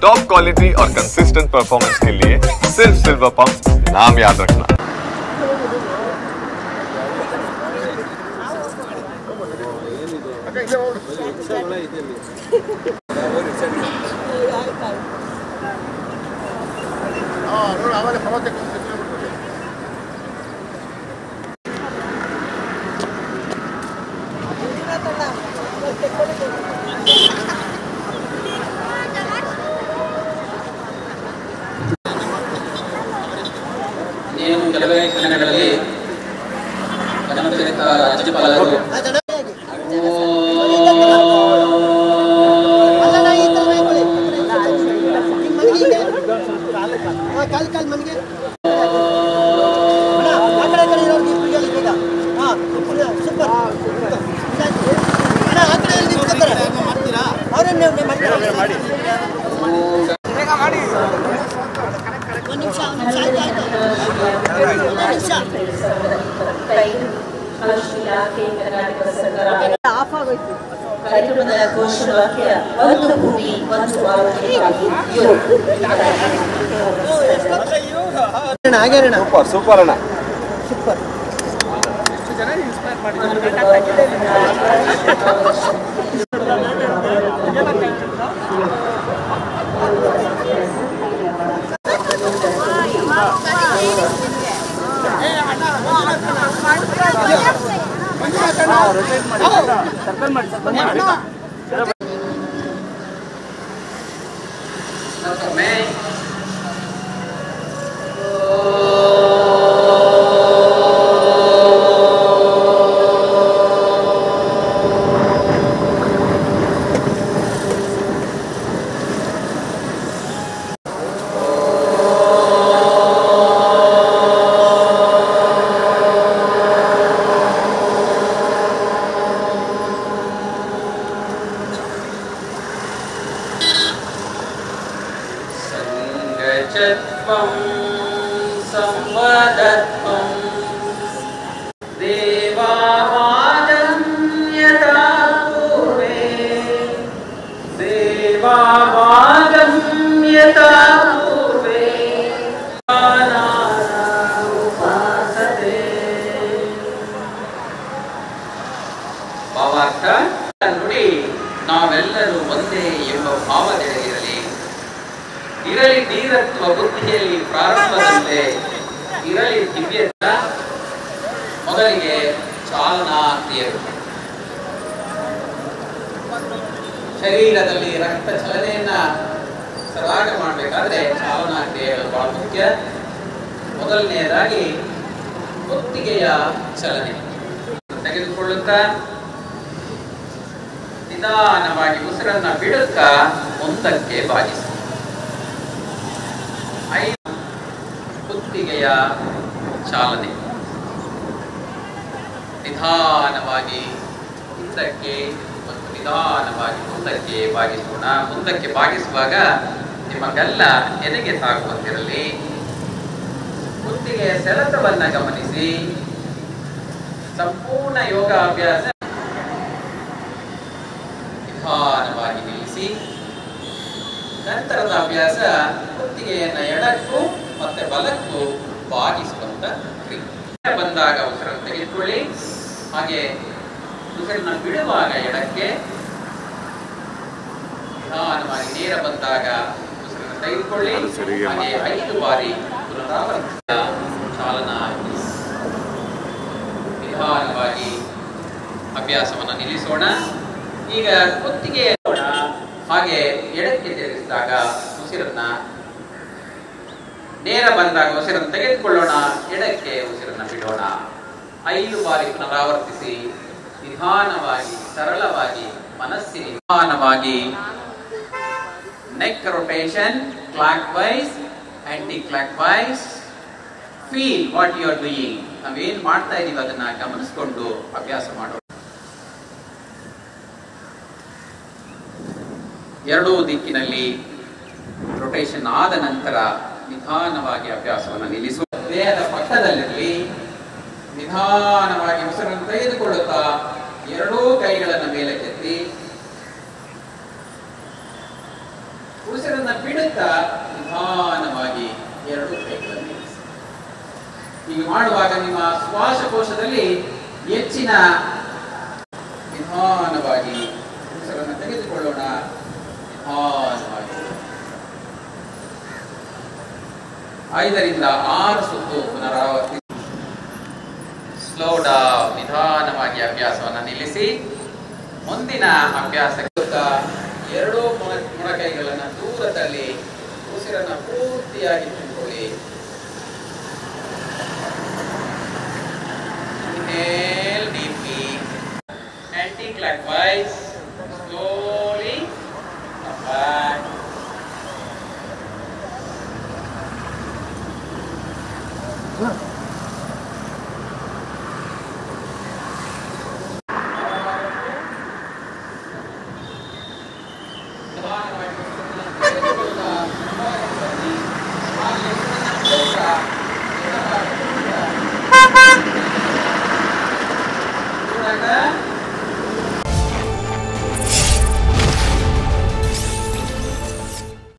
Top quality और consistent performance के लिए सिर्फ सिल्वर पंप नाम याद रखना। ಕೆಲವೇ ಕ್ಷಣಗಳಲ್ಲಿ ಗಮನಿಸಿದ ರಾಜ್ಯಪಾಲರು ಕಾರ್ಯಕ್ರಮದ ಘೋಷವಾಕ್ಯ ಒಂದು ಭೂಮಿ ಒಂದು ಆರೋಗ್ಯಕ್ಕಾಗಿ ಸೂಪರ್ ಅಣ್ಣ ಸೂಪರ್ ನುಡಿ ನಾವೆಲ್ಲರೂ ಒಂದೇ ಎಂಬ ಭಾವನೆಯಿರಲಿ. ಇರಲಿ ಧೀರತ್ವ ಬುದ್ಧಿಯಲ್ಲಿ ಪ್ರಾರಂಭದಲ್ಲೇ ಇರಲಿ ದಿವ್ಯತ್ವ. ಮೊದಲಿಗೆ ಚಾಲನಾ ಕ್ರಿಯೆಗಳು. ಶರೀರದಲ್ಲಿ ರಕ್ತ ಚಲನೆಯನ್ನ ಸರಾಗ ಮಾಡಬೇಕಾದ್ರೆ ಚಾಲನಾ ಕ್ರಿಯೆಗಳು ಬಹಳ ಮುಖ್ಯ. ಮೊದಲನೆಯದಾಗಿ ಕುತ್ತಿಗೆಯ ಚಲನೆ ತೆಗೆದುಕೊಳ್ಳುತ್ತಾ ನಿಧಾನವಾಗಿ ಉಸಿರನ್ನ ಬಿಡುತ್ತಾ ಮುಂದಕ್ಕೆ ಬಾಗಿಸಿ. ಕುತ್ತಿಗೆಯ ಚಾಲನೆ ನಿಧಾನವಾಗಿ ಹಿಂದಕ್ಕೆ ಮತ್ತು ನಿಧಾನವಾಗಿ ಮುಂದಕ್ಕೆ ಬಾಗಿಸೋಣ. ಮುಂದಕ್ಕೆ ಬಾಗಿಸುವಾಗ ನಿಮಗೆಲ್ಲ ಎದೆಗೆ ತಾಗುವಂತಿರಲಿ. ಕುತ್ತಿಗೆಯ ಸೆಳೆತವನ್ನ ಗಮನಿಸಿ. ಸಂಪೂರ್ಣ ಯೋಗಾಭ್ಯಾಸ ನಿಧಾನವಾಗಿ ನಿಲ್ಲಿಸಿ. ನಂತರದ ಅಭ್ಯಾಸ ಕುತ್ತಿಗೆಯನ್ನ ಎಡಕ್ಕೂ ಮತ್ತೆ ಬಲಕ್ಕೂ ಬಾಗಿಸುವಂತ ಕ್ರಿಯೆ. ಬಂದಾಗ ಉಸಿರನ್ನು ತೆಗೆದುಕೊಳ್ಳಿ. ಹಾಗೆ ಉಸಿರನ್ನ ಬಿಡುವಾಗ ಎಡಕ್ಕೆ ನಿಧಾನವಾಗಿ ನೇರ ಬಂದಾಗ ಉಸಿರನ್ನು ತೆಗೆದುಕೊಳ್ಳಿ. ಹಾಗೆ 5 ಬಾರಿ ಪುನರಾವರ್ತಿತ ಚಾಲನಾ. ನಿಧಾನವಾಗಿ ಅಭ್ಯಾಸವನ್ನು ನಿಲ್ಲಿಸೋಣ. ಈಗ ಕುತ್ತಿಗೆ ಹಾಗೆ ಎಡಕ್ಕೆ ತಿರುಗಿಸಿದಾಗ ಉಸಿರನ್ನ ನೇರ ಬಂದಾಗ ಉಸಿರನ್ನು ತೆಗೆದುಕೊಳ್ಳೋಣ. ಎಡಕ್ಕೆ ಉಸಿರನ್ನ ಬಿಡೋಣ. 5 ಬಾರಿ ಪುನರಾವರ್ತಿಸಿ. ನಿಧಾನವಾಗಿ ಸರಳವಾಗಿ ಮನಸ್ಸಿನ ನಿಧಾನವಾಗಿ neck rotation clockwise anti clockwise. Feel what you are doing. ನಾವೇನ್ ಮಾಡ್ತಾ ಇದೀವಿ ಅದನ್ನ ಗಮನಿಸಿಕೊಂಡು ಅಭ್ಯಾಸ ಮಾಡೋಣ. ಎರಡೂ ದಿಕ್ಕಿನಲ್ಲಿ ರೊಟೇಷನ್ ಆದ ನಂತರ ನಿಧಾನವಾಗಿ ಅಭ್ಯಾಸವನ್ನು ನಿಲ್ಲಿಸುವ. ದೇಹದ ಪಕ್ಕದಲ್ಲಿರಲಿ. ನಿಧಾನವಾಗಿ ಉಸಿರನ್ನು ತೆಗೆದುಕೊಳ್ಳುತ್ತಾ ಎರಡೂ ಕೈಗಳನ್ನು ಮೇಲಕ್ಕೆತ್ತಿ ಉಸಿರನ್ನ ಬಿಡುತ್ತಾ ನಿಧಾನವಾಗಿ ಎರಡು ಕೈಗಳನ್ನು ಇರಿಸಿ. ಹೀಗೆ ಮಾಡುವಾಗ ನಿಮ್ಮ ಶ್ವಾಸಕೋಶದಲ್ಲಿ ಹೆಚ್ಚಿನ ನಿಧಾನವಾಗಿ ಉಸಿರನ್ನು ತೆಗೆದುಕೊಳ್ಳೋಣ. ನಿಧಾನವಾಗಿ 5 ರಿಂದ 6 ಸುತ್ತು ಪುನರಾವರ್ತಿಸಿ. Slow down. ನಿಧಾನವಾಗಿ ಅಭ್ಯಾಸವನ್ನು ನಿಲ್ಲಿಸಿ. ಮುಂದಿನ ಅಭ್ಯಾಸಕ್ಕೆ ಎರಡೂ ಮೊಣಕೈಗಳನ್ನು ದೂರದಲ್ಲಿ ಉಸಿರನ್ನು ಪೂರ್ತಿಯಾಗಿ ತುಂಬಿಕೊಳ್ಳಿ. Inhale deeply. Anti-clockwise. Slowly come back.